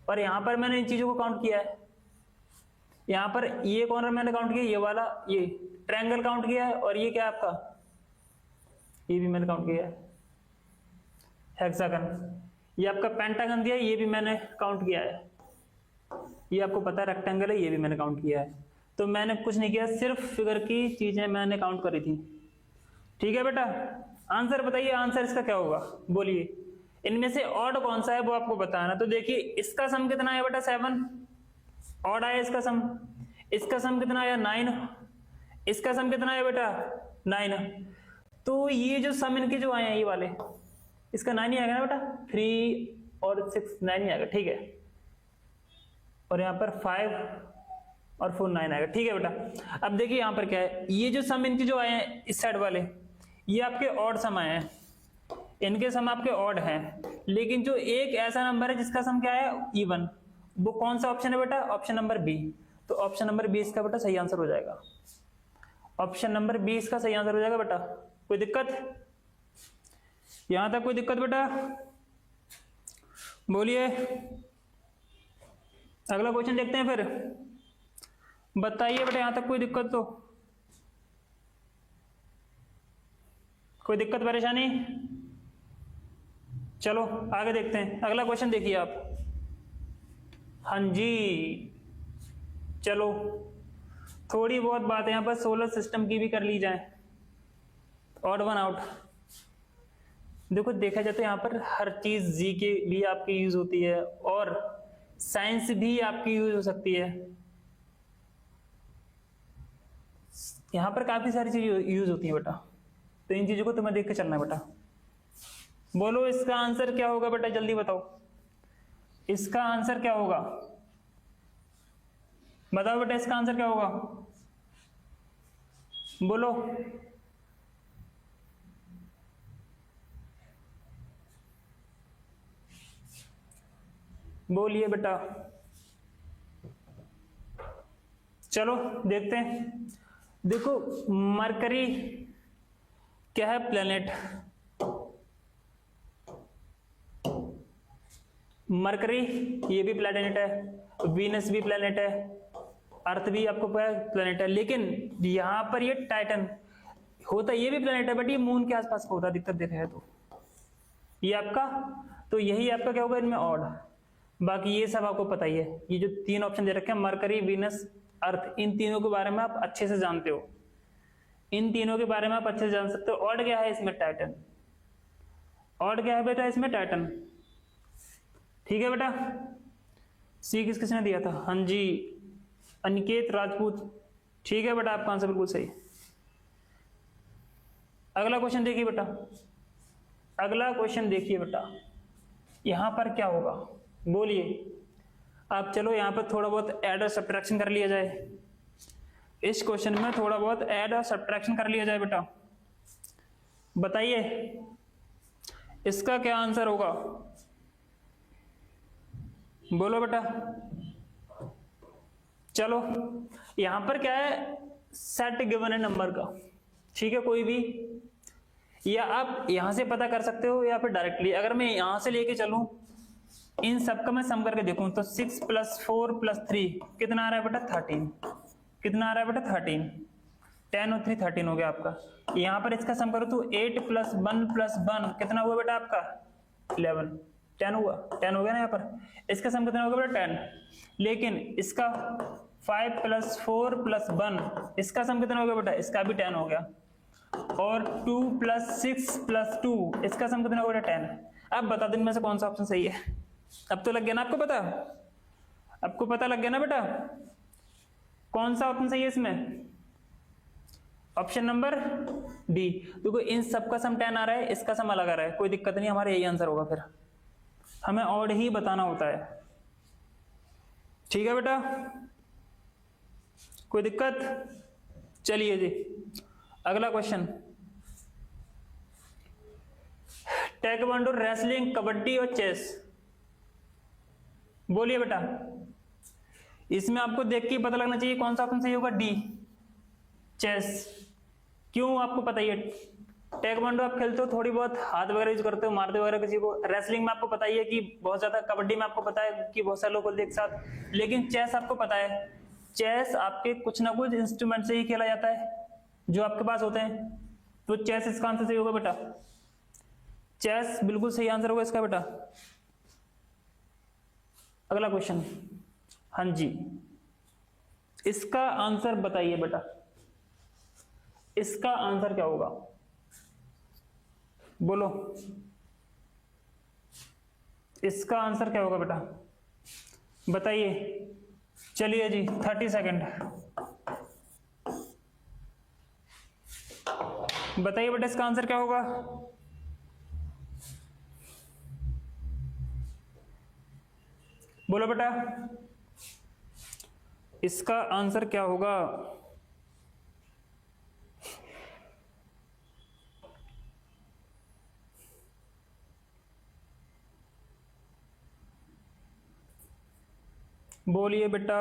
Speaker 1: और यहाँ पर मैंने इन चीजों को काउंट किया है। यहाँ पर ये कॉर्नर मैंने काउंट किया, ये वाला ये ट्रायंगल काउंट किया है, और ये क्या है आपका, ये भी मैंने काउंट किया है हेक्सागन। ये आपका पेंटागन दिया है, ये भी मैंने काउंट किया है। ये आपको पता है रेक्टेंगल है, ये भी मैंने काउंट किया है। तो मैंने कुछ नहीं किया, सिर्फ फिगर की चीजें मैंने काउंट करी थी। ठीक है बेटा, आंसर बताइए, आंसर इसका क्या होगा, बोलिए। इनमें से ऑड कौन सा है वो आपको बताना। तो देखिए इसका सम कितना है बेटा 7, ऑड आया इसका सम। इसका सम कितना आया 9, इसका सम कितना है बेटा 9। तो ये जो सम इनके जो आए हैं ये वाले, इसका 9 ही आएगा ना बेटा, 3 और 6 9 ही आएगा, ठीक है। और यहाँ पर 5 और 4 9 आएगा, ठीक है बेटा। अब देखिए यहाँ पर क्या है, ये जो सम इनके जो आए हैं इस साइड वाले, ये आपके ऑड सम आए हैं, इनके सम आपके ऑड हैं, लेकिन जो एक ऐसा नंबर है जिसका सम क्या है इवन, वो कौन सा ऑप्शन है बेटा, ऑप्शन नंबर बी। तो ऑप्शन नंबर बी इसका बेटा सही आंसर हो जाएगा, ऑप्शन नंबर बी इसका सही आंसर हो जाएगा बेटा। कोई दिक्कत यहां तक, कोई दिक्कत बेटा, बोलिए। अगला क्वेश्चन देखते हैं फिर, बताइए बेटा यहां तक कोई दिक्कत तो, कोई दिक्कत परेशानी? चलो आगे देखते हैं, अगला क्वेश्चन देखिए आप। हाँ जी, चलो थोड़ी बहुत बात यहाँ पर सोलर सिस्टम की भी कर ली जाए, ऑड वन आउट। देखो देखा जाए तो यहाँ पर हर चीज जी के भी आपकी यूज होती है और साइंस भी आपकी यूज हो सकती है, यहाँ पर काफी सारी चीजें यूज होती है बेटा, तो इन चीजों को तुम्हें देख के चलना है बेटा। बोलो इसका आंसर क्या होगा बेटा, जल्दी बताओ इसका आंसर क्या होगा, बताओ बेटा इसका आंसर क्या होगा, बोलो। बोलिए बेटा, चलो देखते हैं। देखो मरकरी क्या है, प्लेनेट, मरकरी ये भी प्लेनेट है, वीनस भी प्लेनेट है, अर्थ भी आपको प्लेनेट है, लेकिन यहां पर ये टाइटन होता, ये भी प्लेनेट है बट ये मून के आसपास होता है अधिकतर देखा है तो ये आपका, तो यही आपका क्या होगा इनमें ऑड। बाकी ये सब आपको पता ही है, ये जो 3 ऑप्शन दे रखे हैं मरकरी वीनस अर्थ, इन तीनों के बारे में आप अच्छे से जानते हो, इन तीनों के बारे में आप अच्छे से जान सकते हो। ऑड क्या है इसमें, टाइटन, ऑड क्या है बेटा इसमें, टाइटन, ठीक है बेटा। सी किसने दिया था, हाँ जी अनिकेत राजपूत, ठीक है बेटा आपका आंसर बिल्कुल सही। अगला क्वेश्चन देखिए बेटा, अगला क्वेश्चन देखिए बेटा, यहां पर क्या होगा बोलिए आप। चलो यहां पर थोड़ा बहुत ऐड और सब्ट्रैक्शन कर लिया जाए, इस क्वेश्चन में थोड़ा बहुत ऐड और सब्ट्रैक्शन कर लिया जाए बेटा, बताइए इसका क्या आंसर होगा, बोलो बेटा। चलो यहां पर क्या है, सेट गिवन है नंबर का, ठीक है, कोई भी, या आप यहां से पता कर सकते हो या फिर डायरेक्टली। अगर मैं यहां से लेके चलूं, इन सबका मैं सम करके देखूं तो 6 + 4 + 3 कितना आ रहा है बेटा, 13, कितना आ रहा है बेटा 13, 10 और 3 13 हो गया आपका। यहां पर इसका सम करो तो 8 + 1 + 1 कितना हुआ बेटा आपका 11, 10 हुआ, 10 हो गया ना यहाँ पर। इसका सम कितना होगा बेटा 10, लेकिन इसका 5 + 4 + 1 इसका सम कितना होगा बेटा, इसका भी 10 हो गया। और 2 + 6 + 2 इसका सम कितना होगा बेटा 10। अब बता दो इनमें से कौन सा ऑप्शन सही है, अब तो लग गया ना आपको पता, आपको पता लग गया ना बेटा कौन सा ऑप्शन सही है इसमें, ऑप्शन नंबर डी। देखो इन सबका सम 10 आ रहा है, इसका सम अलग आ रहा है, कोई दिक्कत नहीं, हमारा यही आंसर होगा, फिर हमें ऑड ही बताना होता है, ठीक है बेटा, कोई दिक्कत। चलिए जी अगला क्वेश्चन, टैइक्वांडो, रेसलिंग, कबड्डी और चेस, बोलिए बेटा। इसमें आपको देख के पता लगना चाहिए कौन सा ऑप्शन सही होगा, डी चेस। क्यों आपको पता ही है, टैइक्वांडो आप खेलते हो, थोड़ी बहुत हाथ वगैरह यूज करते हो, मारते वगैरह किसी को। रेसलिंग में आपको पता ही है कि बहुत ज्यादा, कबड्डी में आपको पता है कि बहुत सारे लोग खेलते एक साथ, लेकिन चेस आपको पता है, चेस आपके कुछ ना कुछ इंस्ट्रूमेंट से ही खेला जाता है जो आपके पास होते हैं, तो चेस इसका आंसर सही होगा बेटा, चेस बिल्कुल सही आंसर होगा इसका बेटा। अगला क्वेश्चन, हाँ जी इसका आंसर बताइए बेटा, इसका आंसर क्या होगा, बोलो इसका आंसर क्या होगा बेटा, बताइए। चलिए जी 30 सेकंड, बताइए बेटा इसका आंसर क्या होगा, बोलो बेटा इसका आंसर क्या होगा? बोलिए बेटा।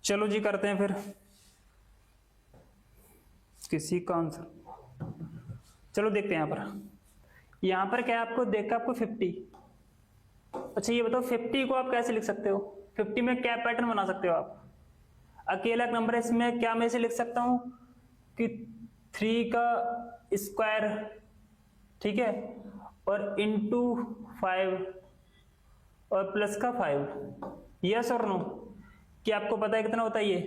Speaker 1: चलो जी करते हैं फिर किसी का आंसर। चलो देखते हैं यहां पर क्या है, आपको देखा आपको 50। अच्छा ये बताओ 50 को आप कैसे लिख सकते हो? 50 में क्या पैटर्न बना सकते हो आप? अकेला नंबर है, इसमें क्या मैं इसे लिख सकता हूं कि 3 का स्क्वायर, ठीक है, और इंटू 5 और प्लस का 5। यस और नो? क्या आपको पता है कितना होता है ये?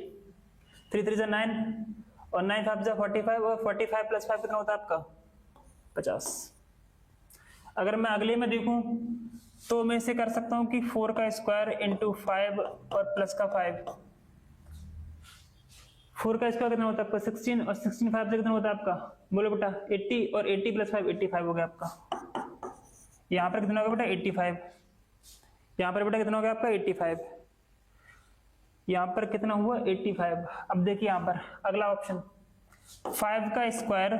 Speaker 1: 3 3 9 और 9 5 45 और 45 प्लस 5 कितना होता है आपका? 50। अगर मैं अगले में देखूं तो मैं इसे कर सकता हूं कि 4 का स्क्वायर इंटू 5 और प्लस का 5। 4 का स्क्वायर कितना होता है आपका? 16 और 16 5 से कितना होता है आपका? बोलो बेटा 80 और 80 प्लस 5 85 हो गया आपका। यहां पर कितना होगा बेटा? 85। यहां पर बेटा कितना हो गया आपका? 85। यहां पर कितना हुआ? 85। अब देखिए यहां पर अगला ऑप्शन 5 का स्क्वायर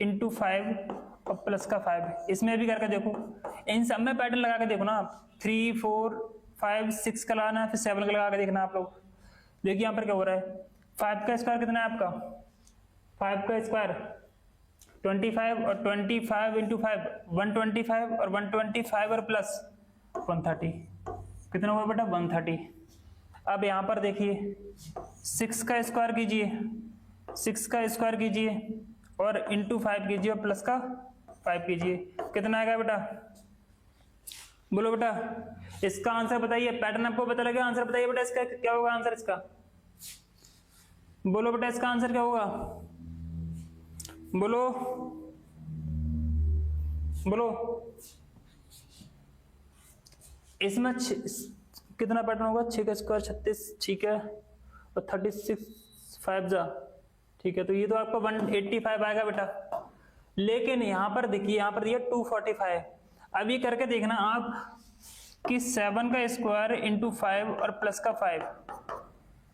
Speaker 1: इंटू 5 और प्लस का 5। इसमें भी करके देखो, इन सब में पैटर्न लगा के देखो ना आप। 3 4 5 6 का लगाना है, फिर 7 का लगा के देखना आप लोग। देखिए यहां पर क्या हो रहा है, 5 का स्क्वायर कितना है आपका? 5 का स्क्वायर 25 और 25 इंटू 5 125 और 125 और प्लस 130 कितना हुआ बेटा? 130। अब यहां पर देखिए 6 का स्क्वायर कीजिए, 6 का स्क्वायर कीजिए और इंटू 5 कीजिए और प्लस का 5 कीजिए, कितना आएगा बेटा? बोलो बेटा इसका आंसर बताइए। पैटर्न आपको पता लगे, आंसर बताइए बेटा इसका क्या होगा? आंसर इसका बोलो बेटा, इसका आंसर क्या होगा? बोलो बोलो। इसमें कितना पैटर्न होगा? 6 का स्क्वायर 36, ठीक है, और 36 5 जा, ठीक है, तो ये तो आपका 185 आएगा बेटा। लेकिन यहां पर देखिए, यहां पर दिया 245। अब ये करके देखना आप कि 7 का स्क्वायर इंटू 5 और प्लस का 5,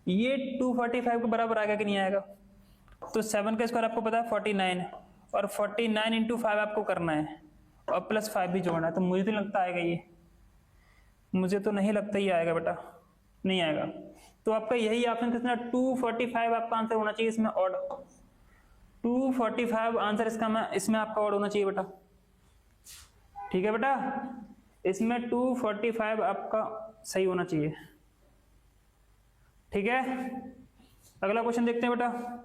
Speaker 1: ये 245 के बराबर आएगा कि नहीं आएगा? तो 7 का स्क्वायर आपको पता है 49 और 49 इंटू 5 आपको करना है और प्लस 5 भी जोड़ना है। तो मुझे तो लगता आएगा ये, मुझे तो नहीं लगता ही आएगा बेटा, नहीं आएगा। तो आपका यही ऑप्शन कितना? 245 आपका आंसर होना चाहिए इसमें, ऑड 245 आंसर इसका इसमें आपका ऑड होना चाहिए बेटा, ठीक है बेटा, इसमें 245 आपका सही होना चाहिए, ठीक है। अगला क्वेश्चन देखते हैं बेटा।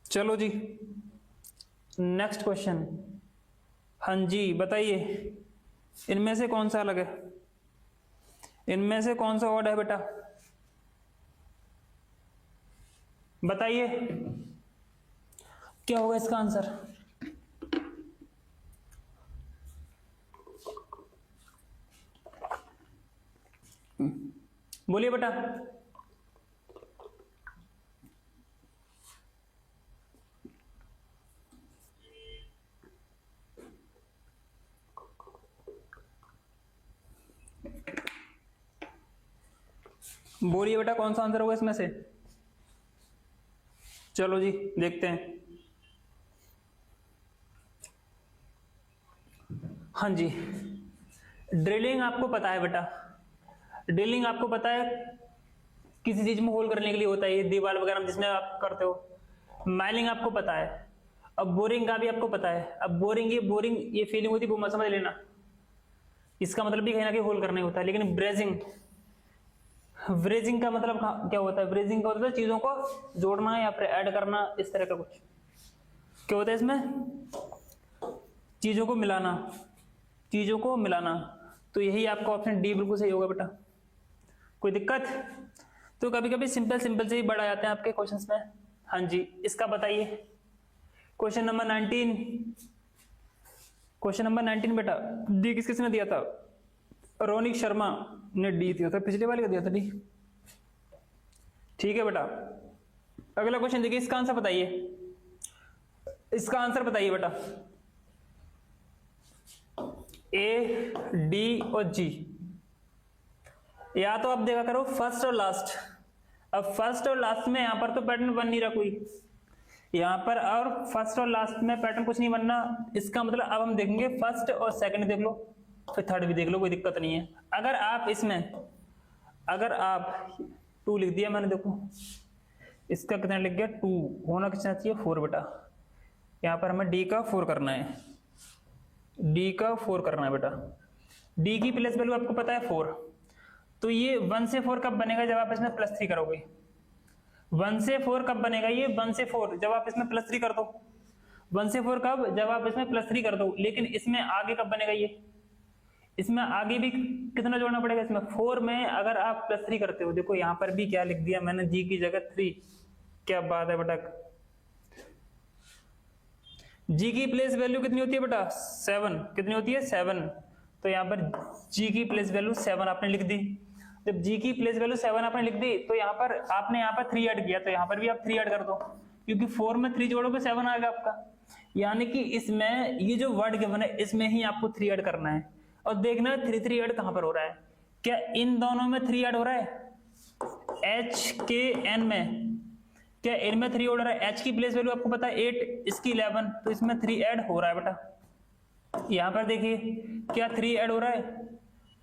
Speaker 1: चलो जी नेक्स्ट क्वेश्चन। हाँ जी बताइए, इनमें से कौन सा अलग है? इनमें से कौन सा ऑड है बेटा? बताइए क्या होगा इसका आंसर? बोलिए बेटा। बोलिए बेटा कौन सा आंसर होगा इसमें से? चलो जी देखते हैं। हाँ जी, ड्रिलिंग आपको पता है बेटा, ड्रिलिंग आपको पता है किसी चीज में होल करने के लिए होता है, ये दीवार वगैरह जिसमें आप करते हो। माइलिंग आपको पता है, अब बोरिंग का भी आपको पता है। अब बोरिंग ये फीलिंग होती है, वो मत समझ लेना, इसका मतलब भी कहीं ना कहीं होल करना ही होता है। लेकिन ब्रेजिंग का मतलब क्या होता है? ब्रेजिंग का होता है चीजों को जोड़ना या फिर ऐड करना, इस तरह का कुछ। क्या होता है इसमें? चीजों को मिलाना। तो यही आपका ऑप्शन डी बिल्कुल सही होगा बेटा। कोई दिक्कत? तो कभी कभी सिंपल से ही बढ़ जाते हैं आपके क्वेश्चंस में। हाँ जी इसका बताइए। क्वेश्चन नंबर 19, क्वेश्चन नंबर 19 बेटा, डी किसने दिया था? रोनिक शर्मा ने डी दिया था, पिछले वाले का दिया था डी, ठीक है बेटा। अगला क्वेश्चन देखिए, इसका आंसर बताइए, इसका आंसर बताइए बेटा। ए, डी और जी, या तो आप देखा करो फर्स्ट और लास्ट। अब फर्स्ट और लास्ट में यहां पर तो पैटर्न बन नहीं रहा कोई, यहां पर और फर्स्ट और लास्ट में पैटर्न कुछ नहीं बनना। इसका मतलब अब हम देखेंगे फर्स्ट और सेकंड देख लो, फिर थर्ड भी देख लो, कोई दिक्कत नहीं है। अगर आप इसमें, अगर आप 2 लिख दिया मैंने, देखो इसका कितना लिख गया 2, होना कितना चाहिए 4 बेटा। यहां पर हमें डी का 4 करना है, डी का 4 करना है बेटा। डी की प्लेस वैल्यू आपको पता है 4, तो ये 1 से 4 कब बनेगा, जब आप इसमें +3 करोगे। 1 से 4 कब बनेगा ये, 1 से 4 जब आप इसमें +3 कर दो। 1 से 4 कब, जब आप इसमें +3 कर दो। लेकिन इसमें आगे कब बनेगा ये, इसमें आगे भी कितना जोड़ना पड़ेगा इसमें 4 में, अगर आप +3 करते हो। देखो यहाँ पर भी क्या लिख दिया मैंने, जी की जगह 3। क्या बात है बेटा, जी की प्लेस वैल्यू कितनी होती है बेटा 7, कितनी होती है 7। तो यहाँ पर जी की प्लेस वैल्यू 7 आपने लिख दी। जब जी की प्लेस वैल्यू 7 आपने लिख दी, तो यहाँ पर आपने यहाँ पर 3 ऐड किया, तो यहाँ पर भी आप 3 ऐड कर दो, क्योंकि 4 में 3 जोड़ोगे 7 आएगा आपका। यानी कि इसमें ये जो वर्ड गिवन है इसमें ही आपको 3 ऐड करना है, और देखना है 3 ऐड कहां पर हो रहा है। क्या इन दोनों में 3 ऐड हो रहा है, एच के एन में, क्या इनमें 3 हो रहा है। एच की प्लेस वैल्यू आपको पता है 8, इसकी 11, तो इसमें 3 ऐड हो रहा है बेटा। यहां पर देखिए क्या 3 ऐड हो रहा है,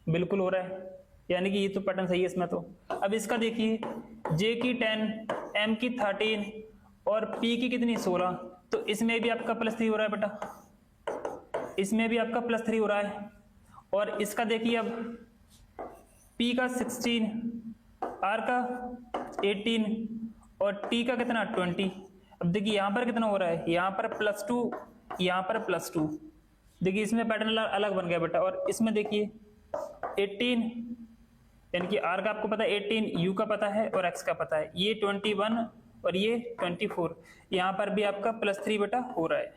Speaker 1: बिल्कुल हो रहा है, यानी कि ये तो पैटर्न सही है इसमें। तो अब इसका देखिए, जे की 10, एम की 13 और पी की कितनी 16, तो इसमें भी आपका +3 हो रहा है बेटा, इसमें भी आपका +3 हो रहा है। और इसका देखिए अब P का 16, R का 18 और T का कितना 20। अब देखिए यहाँ पर कितना हो रहा है, यहाँ पर +2, यहाँ पर +2। देखिए इसमें पैटर्न अलग बन गया बेटा। और इसमें देखिए 18, यानी कि R का आपको पता है 18, U का पता है और X का पता है, ये 21 और ये 24। यहाँ पर भी आपका +3 बेटा हो रहा है,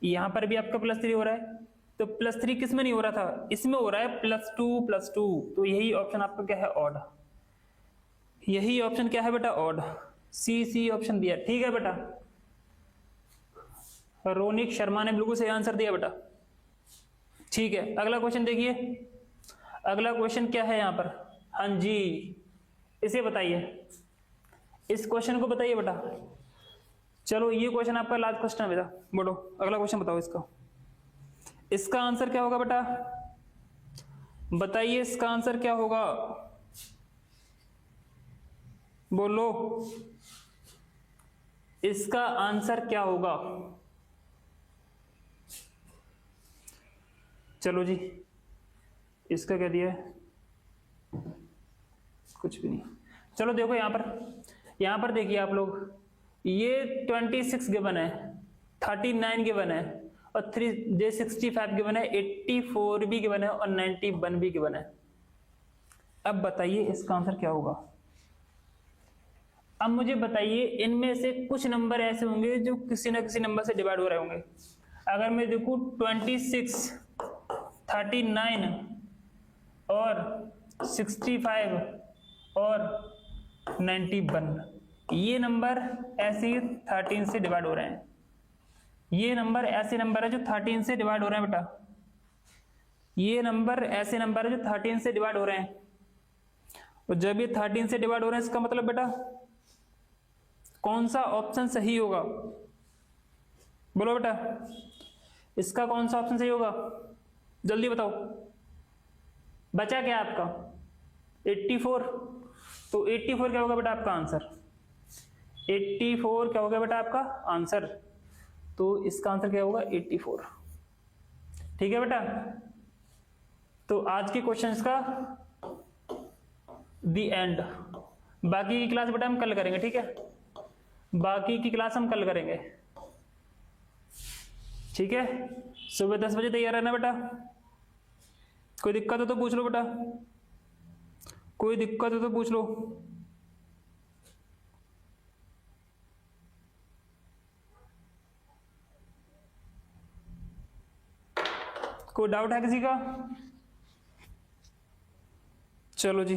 Speaker 1: यहाँ पर भी आपका +3 हो रहा है। तो +3 किस में नहीं हो रहा था, इसमें हो रहा है +2 तो यही ऑप्शन आपका क्या है ऑड, यही ऑप्शन क्या है बेटा ऑड, सी ऑप्शन दिया। ठीक है बेटा, रोनिक शर्मा ने बिल्कुल सही आंसर दिया बेटा। ठीक है, अगला क्वेश्चन देखिए, अगला क्वेश्चन क्या है यहाँ पर, हाँ जी इसे बताइए, इस क्वेश्चन को बताइए बेटा। चलो ये क्वेश्चन आपका लास्ट क्वेश्चन है बेटा, बोलो अगला क्वेश्चन बताओ इसका, इसका आंसर क्या होगा बेटा, बताइए इसका आंसर क्या होगा, बोलो इसका आंसर क्या होगा। चलो जी, इसका क्या दिया है, कुछ भी नहीं। चलो देखो यहां पर देखिए आप लोग, ये 26 गिवन है, 39 गिवन है और 365 गिवन है, 84 भी गिवन है और 91 भी गिवन है। अब बताइए इसका आंसर क्या होगा। अब मुझे बताइए इनमें से कुछ नंबर ऐसे होंगे जो किसी ना किसी नंबर से डिवाइड हो रहे होंगे। अगर मैं देखूं 26, 39 और 65 और 91, ये नंबर ऐसे 13 से डिवाइड हो रहे हैं, ये नंबर ऐसे नंबर है जो 13 से डिवाइड हो रहे हैं बेटा, ये नंबर ऐसे नंबर है जो 13 से डिवाइड हो रहे हैं। और जब ये 13 से डिवाइड हो रहे हैं, इसका मतलब बेटा कौन सा ऑप्शन सही होगा, बोलो बेटा इसका कौन सा ऑप्शन सही होगा, जल्दी बताओ। बचा क्या आपका 84, तो 84 क्या होगा बेटा आपका आंसर, 84 क्या होगा बेटा आपका आंसर, तो इसका आंसर क्या होगा 84। ठीक है बेटा, तो आज के क्वेश्चंस का दी एंड। बाकी की क्लास बेटा हम कल करेंगे, ठीक है, बाकी की क्लास हम कल करेंगे, ठीक है। सुबह 10 बजे तैयार रहना बेटा, कोई दिक्कत हो तो पूछ लो बेटा, कोई दिक्कत हो तो पूछ लो। कोई डाउट है किसी का, चलो जी।